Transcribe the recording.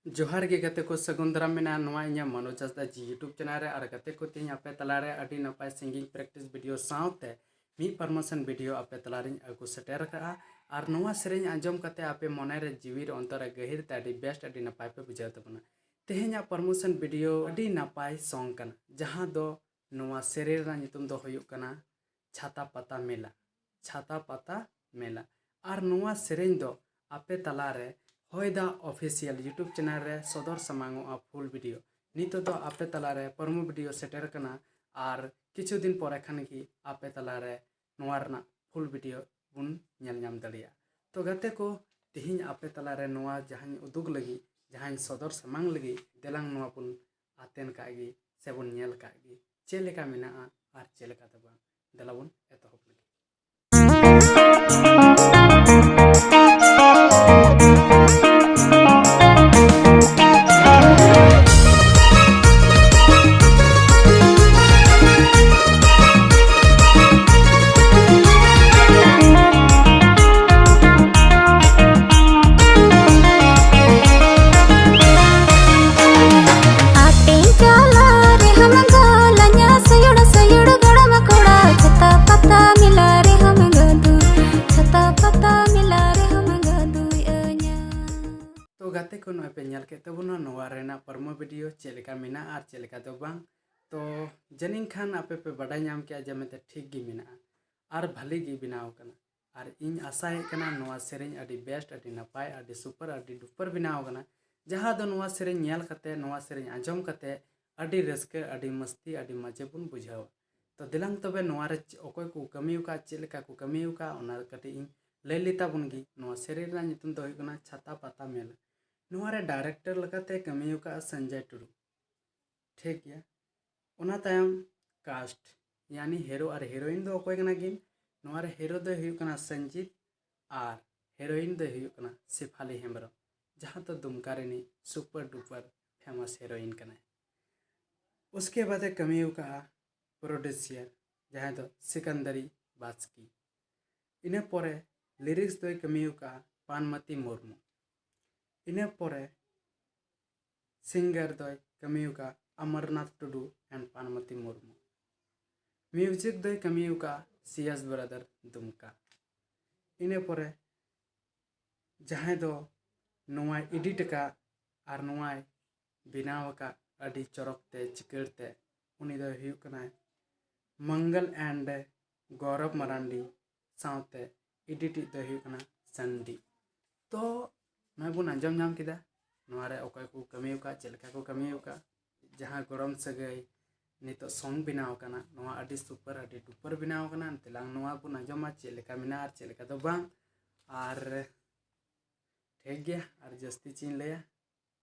जोहार के गते को सगुंदरा मेना नवा इኛ मनोज हंसदा जी यूट्यूब चैनल रे और गते को तीन आपे तलारे अडी नपाय सिंगिंग प्रैक्टिस वीडियो साउते मी प्रमोशन वीडियो आपे तलारिन अगु सेटेर का और नवा सेरेñ आंजम कते आपे मने रे जीवी रे अंतर गहिर ते अडी बेस्ट अडी नपाय पे बुझाव तबना तेहेña प्रमोशन वीडियो अडी नपाय सॉन्ग कना जहां दो नवा सेरेñ रा नितुम दो हुयुक कना छाता पाता मेला और नवा सेरेñ दो आपे तलारे होयदा ऑफिशियल यूट्यूब चैनल रे सदर समांगो फुल वीडियो नितो दो आपे तलारे प्रमो वीडियो सेटेर कना और किछु दिन परे खान की आपे तलारे नोवारना फुल वीडियो बुन नेल नाम दड़िया तो गते को तिहिñ आपे तलारे नोवा जहां उदुग लगी जहां सदर समांग लगी देलांग नोवा बुन आतेन कागी से बुन नेल कागी चेलेका मेना और चेलेका दबा देला बुन एतहब लगी गाते को नोपे नेल के तबुना नोवा रेना परमो वीडियो चेलेका मेना और चेलेका दो बांग तो जनिंग खान आपे पे बड़ा नाम के जमेते ठीक गी मेना और भली गी बनाव कना और इन आशा कना नोवा सेरेñ अडी बेस्ट अडी नपाय अडी सुपर अडी डुपर बनाव कना जहां दो नोवा सेरेñ नेल कते नोवा सेरेñ आंजम कते अडी रस्के अडी मस्ती अडी मजे बुन बुझाव तो दिलांग तबे नोवा रे ओकोय को कमियुका चेलेका को कमियुका ओना कटे इन लेलिता बुनगी नोवा सेरेñ रा नितुम दो हुकना छाता पाता मेला नोवारे डायरेक्टर लगाते कमियुका संजय टुडू ठीक गया उना तायम कास्ट यानी हीरो और हीरोइन दो ओकोय कना गिन नोवारे हीरो दो हुकना संजीत और हीरोइन दो हुकना सिफाली हेम्ब्रम जहां तो दुमकारेनी सुपर डुपर फेमस हीरोइन कना उसके बाद कमियुका प्रोड्यूसर जहां तो सिकंदरी बास्की इने परे लिरिक्स दो कमियुका पानमती मुर्मू इने परे सिंगर दो कमियुका अमरनाथ टुडू एंड पानमती मुर्मू म्यूजिक दो कमियुका सीएस ब्रदर दुमका इने परे जहां दो नोवा एडिट का और नोवा बिनाव का अडी चरकते चिकड़ते उनी दो हुकना मंगल एंड गौरव मरांडी सावते एडिट दो हुकना संडी तो मैं बुन आंजम नाम किदा नोवारे ओकय को कमियुका चेलका को कमियुका जहां गरम सगई नितो सॉन्ग बनाव कना नोवा अडी सुपर अडी डुपर बनाव कना तेलांग नोवा बुन आंजमा चेलका मिना और चेलका दो बांग और ठीक गया और जस्ती चीन लेया